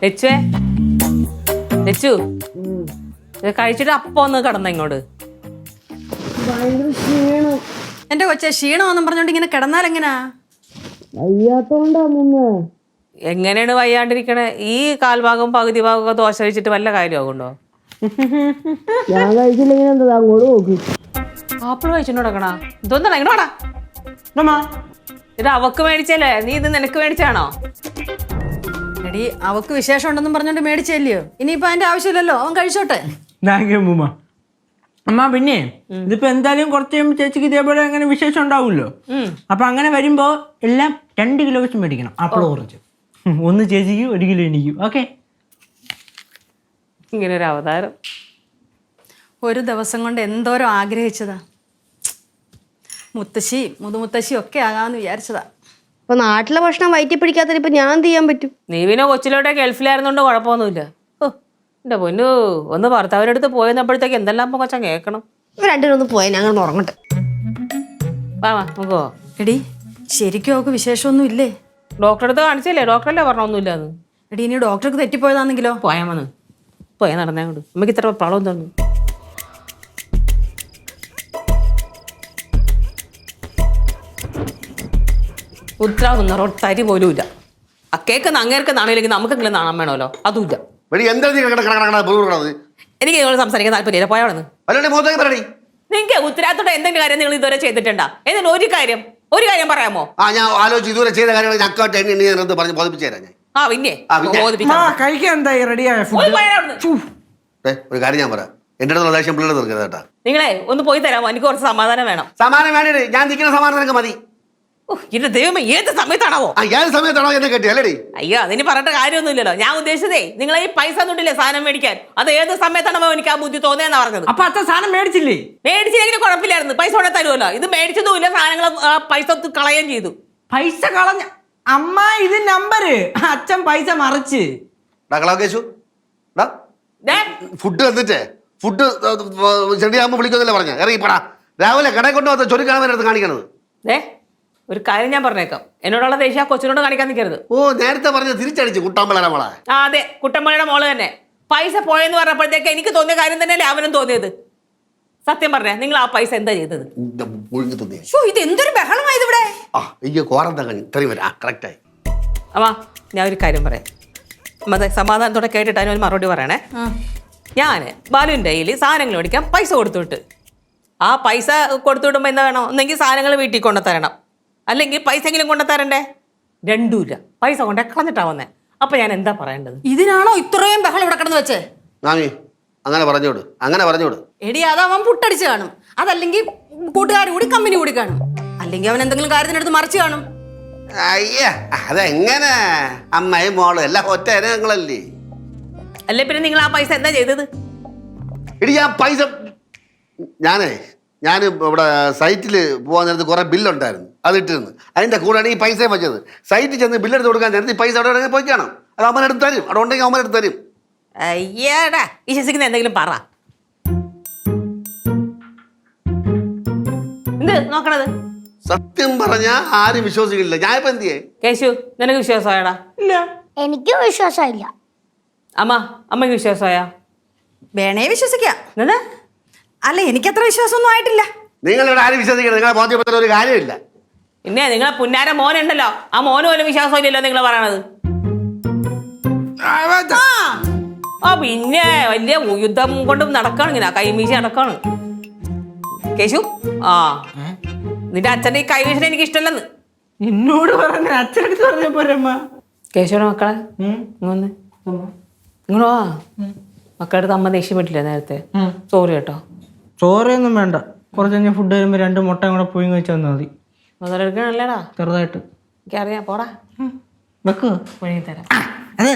ലച്ചുവേ ലച്ചു ഇത് കഴിച്ചിട്ട് അപ്പൊ ഒന്ന് കിടന്ന ഇങ്ങോട്ട്. എന്റെ കൊച്ചെ ക്ഷീണമെന്നും പറഞ്ഞോണ്ട് ഇങ്ങനെ കിടന്നാൽ എങ്ങനാ? എങ്ങനെയാണ് വയ്യാണ്ടിരിക്കണേ? ഈ കാൽഭാഗം പകുതി ഭാഗമൊക്കെ ദോശ കഴിച്ചിട്ട് വല്ല കാര്യമാകുണ്ടോ? ഞാൻ കഴിച്ചില്ലെങ്കിൽ എന്താ അങ്ങോട്ട് നോക്കി. ആപ്പിൾ കഴിച്ചിട്ട് കിടക്കണ ഇതൊന്നാ ഇങ്ങോട്ടാ. ഇത് അവക്ക് മേടിച്ചല്ലേ, നീ ഇത് നിനക്ക് മേടിച്ചാണോ? എടി അവക്ക് വിശേഷം ഉണ്ടെന്നും പറഞ്ഞോണ്ട് മേടിച്ചല്ലയോ, ഇനിയിപ്പോ അതിന്റെ ആവശ്യമില്ലല്ലോ, അവൻ കഴിച്ചോട്ടെ. അമ്മ പിന്നെ ഇതിപ്പോ എന്തായാലും കുറച്ച് കഴിയുമ്പോൾ ചേച്ചിക്ക് ഇതേപോലെ അങ്ങനെ വിശേഷം ഉണ്ടാവുമല്ലോ. അപ്പൊ അങ്ങനെ വരുമ്പോ എല്ലാം 2 കിലോ വെച്ച് മേടിക്കണം. ആപ്പിൾ കുറച്ച് 1 ചേച്ചിക്കും 1 കിലോ എനിക്കും. ഓക്കെ? ഇങ്ങനെ ഒരു അവതാരം ഒരു ദിവസം കൊണ്ട് എന്തോരം ആഗ്രഹിച്ചതാ. മുത്തശ്ശി മുതുമുത്തശ്ശി ഒക്കെ ആകാന്ന് വിചാരിച്ചതാ. ഇപ്പൊ നാട്ടിലെ ഭക്ഷണം വയറ്റി പിടിക്കാത്ത ഇപ്പൊ ഞാൻ എന്ത് ചെയ്യാൻ പറ്റും? നീ പിന്നെ കൊച്ചിലോട്ടെ ഗൾഫിലായിരുന്നോണ്ട് കുഴപ്പമൊന്നുമില്ല. എന്റെ പൊന്നു ഒന്ന് ഭർത്താവിൻ്റെ അടുത്ത് പോയെന്നപ്പോഴത്തേക്ക് എന്തെല്ലാം ഇപ്പൊ കൊച്ചാൻ കേൾക്കണം. രണ്ടിനൊന്ന് പോയാൽ ഞങ്ങൾ ഉറങ്ങട്ടെ. വാ നോക്കോ. എടി ശരിക്കും അവക്ക് വിശേഷമൊന്നും ഇല്ലേ? ഡോക്ടറെ അടുത്ത് കാണിച്ചല്ലേ? ഡോക്ടറല്ലേ പറഞ്ഞൊന്നുമില്ലാന്ന്. എടി ഇനി ഡോക്ടർക്ക് തെറ്റിപ്പോയതാണെങ്കിലോ? പോയാ വന്ന് പോയാ നടന്നേ കൊണ്ട് നമുക്ക് ഇത്ര പ്രളവും തന്നു. ഉത്തരാവുന്ന റൊട്ടരി പോലും ഇല്ല. ആ കേക്ക് അങ്ങേർക്ക് നാണയില്ലെങ്കിൽ നമുക്കെങ്കിലും നാണം വേണമല്ലോ, അതുമില്ല. എനിക്ക് നിങ്ങൾ സംസാരിക്കാൻ താല്പര്യമില്ല, പോയാണെന്ന്. നിങ്ങൾക്ക് ഉത്തരവാദിത്തോടെ എന്തെങ്കിലും കാര്യം നിങ്ങൾ ഇതുവരെ ചെയ്തിട്ടുണ്ടാ? എന്തെങ്കിലും ഒരു കാര്യം പറയാമോ? ഞാൻ ആലോചിച്ച് ഇതുവരെ ചെയ്ത കാര്യങ്ങൾ പറഞ്ഞ് ബോധിപ്പിച്ചു തരാം ഞാൻ. കഴിക്കാൻ എന്തായി? റെഡിയായ ഒരു കാര്യം ഞാൻ പറയാം, എന്റെ അടുത്തുള്ള ദേഷ്യം പിള്ളേർ തീർക്കരുത് കേട്ടാ. നിങ്ങളെ ഒന്ന് പോയി തരാമോ? എനിക്ക് കുറച്ച് സമാധാനം വേണം. സമാധാനം വേണ്ടേ? ഞാൻ നിൽക്കുന്ന സമാധാനം നിനക്ക് മതി. എന്റെ ദൈവമേ, ഏത് സമയത്താണോ? ഏത് സമയത്താണോ എന്നെ കെട്ടി അല്ലേടി? അയ്യോ അതിന് പറഞ്ഞിട്ട് കാര്യമൊന്നുമില്ലല്ലോ. ഞാൻ ഉദ്ദേശിച്ചതേ നിങ്ങളെ ഈ പൈസ ഒന്നുമില്ലേ സാധനം മേടിക്കാൻ, അത് ഏത് സമയത്താണോ എനിക്ക് ആ ബുദ്ധി തോന്നിയെന്നാ പറഞ്ഞത്. അപ്പൊ അത്ര സാധനം മേടിച്ചില്ലേ? മേടിച്ചില്ലെങ്കിൽ കുഴപ്പമില്ലായിരുന്നു, പൈസ കൊണ്ടേ തരുമല്ലോ. ഇത് മേടിച്ചതുമില്ല, സാധനങ്ങൾ പൈസ കളയുകയും ചെയ്തു. പൈസ കളഞ്ഞ അമ്മ, ഇത് നമ്പര് അച്ഛൻ പൈസ മറിച്ച്. ഫുഡ് തന്നിട്ടേ ഫുഡ് ചെടിയാകുമ്പോ വിളിക്കുന്നില്ല പറഞ്ഞ ഇറങ്ങിപ്പടാ. രാവിലെ കടയിൽ കൊണ്ടുപോകാത്ത ചൊരുക്കാൻ വേണ്ടി കാണിക്കണത്. ഒരു കാര്യം ഞാൻ പറഞ്ഞേക്കാം, എന്നോടുള്ള ദേഷ്യം കൊച്ചിനോട് കാണിക്കാൻ നിൽക്കരുത്. നേരത്തെ പറഞ്ഞ തിരിച്ചടിച്ചു കുട്ടാമ്പളയുടെ മോളെ. അതെ, കുട്ടമ്പളയുടെ മോള് തന്നെ. പൈസ പോയെന്ന് പറഞ്ഞപ്പോഴത്തേക്ക് എനിക്ക് തോന്നിയ കാര്യം തന്നെയല്ലേ അവനും തോന്നിയത്. സത്യം പറഞ്ഞേ, നിങ്ങൾ ആ പൈസ എന്താ ചെയ്തത്? ഇത് എന്തൊരു ബഹളമായത് ഇവിടെ. അമ്മ ഞാൻ ഒരു കാര്യം പറയാം, അതെ സമാധാനത്തോടെ കേട്ടിട്ട് അതിനൊരു മറുപടി പറയണേ. ഞാൻ ബാലുവിൻ്റെ കയ്യിൽ സാധനങ്ങൾ മേടിക്കാൻ പൈസ കൊടുത്തുവിട്ട്, ആ പൈസ കൊടുത്തുവിടുമ്പോൾ എന്താ വേണം? ഒന്നെങ്കിൽ സാധനങ്ങൾ വീട്ടിൽ കൊണ്ടുതരണം, അല്ലെങ്കിൽ പൈസ എങ്കിലും കൊണ്ടുതരണ്ടേ? രണ്ടുമില്ല, പൈസ കൊണ്ടേ കളഞ്ഞിട്ടാ വന്നേ. അപ്പൊ ഞാൻ എന്താ പറയേണ്ടത്? ഇതിനാണോ ഇത്രയും ബഹളം ഇവിടെ കിടന്ന് വെച്ചേ? അങ്ങനെ പറഞ്ഞോട്. എടി അതവൻ പുട്ടടിച്ച് കാണും, അതല്ലെങ്കിൽ കൂട്ടുകാർ കൂടി കമ്പനി കൂടി കാണും, അല്ലെങ്കിൽ അവൻ എന്തെങ്കിലും കാര്യത്തിനടുത്ത് മറിച്ച് കാണും. അയ്യ അതെങ്ങനെ? അമ്മയും മോളും എല്ലാം ഒറ്റ ഇനങ്ങളല്ലേ? അല്ലേ പിന്നെ നിങ്ങൾ ആ പൈസ എന്താ ചെയ്തത്? ഇടി ആ പൈസ ഞാൻ ഇവിടെ സൈറ്റിൽ പോകാൻ നേരത്ത് കുറെ ബില്ലുണ്ടായിരുന്നു, അതിട്ടിരുന്നു. അതിന്റെ കൂടെയാണ് ഈ പൈസ വെച്ചത്. സൈറ്റിൽ ചെന്ന് ബില്ലെടുത്ത് കൊടുക്കാൻ നേരത്തെ ഈ പൈസ അവിടെ പോയി കാണാം. അത് അമ്മനെടുത്ത് തരും, അവിടെ ഉണ്ടെങ്കിൽ അമ്മനെടുത്ത് തരും. അയ്യാടാ വിശ്വസിക്കുന്ന എന്തെങ്കിലും പറ. എന്ത് നോക്കണത്? സത്യം പറഞ്ഞാ ആരും വിശ്വസിക്കില്ല. ഞാൻ ഇപ്പൊ എന്ത് ചെയ്യേ? കേശു നിനക്ക് വിശ്വാസമായടാ? ഇല്ല, എനിക്കും വിശ്വാസമില്ല. അമ്മയ്ക്ക് വിശ്വാസമായാ? വേണേ വിശ്വസിക്കാം. എന്താ? അല്ല എനിക്കത്ര വിശ്വാസമൊന്നും ആയിട്ടില്ല. നിങ്ങളിവിടെ ആരും വിശ്വസിക്കണം, നിങ്ങളെ ബോധ്യപ്പെടുത്തുന്ന ഒരു കാര്യമില്ല. പിന്നെ നിങ്ങളെ പുന്നാര മോനുണ്ടല്ലോ, ആ മോന് പോലും വിശ്വാസം ഇല്ലല്ലോ നിങ്ങൾ പറയണത്. പിന്നെ വലിയ യുദ്ധം കൊണ്ട് നടക്കാണ്, ഇങ്ങനെ കൈമീശി നടക്കാണ്. കേശു നിന്റെ അച്ഛൻ്റെ ഈ കൈവീശിനെ എനിക്ക് ഇഷ്ടമല്ലെന്ന് എന്നോട് പറഞ്ഞ അച്ഛനടുത്ത് പറഞ്ഞ പോരമ്മ. കേശുവിന്റെ മക്കളെ ഇങ്ങൊന്ന് ഇങ്ങോ. മക്കളുടെ അമ്മ ദേഷ്യം പറ്റില്ല നേരത്തെ. സോറി കേട്ടോ. ചോറയൊന്നും വേണ്ട, കുറച്ച് കഴിഞ്ഞാൽ ഫുഡ് വരുമ്പോൾ 2 മുട്ടയും കൂടെ പുഴുങ്ങി വെച്ചാൽ മതി. മുതലെടുക്കണല്ലേടാ? ചെറുതായിട്ട് എനിക്കറിയാം, പോടാ വെക്കുക പുഴുങ്ങി തരാം. അതെ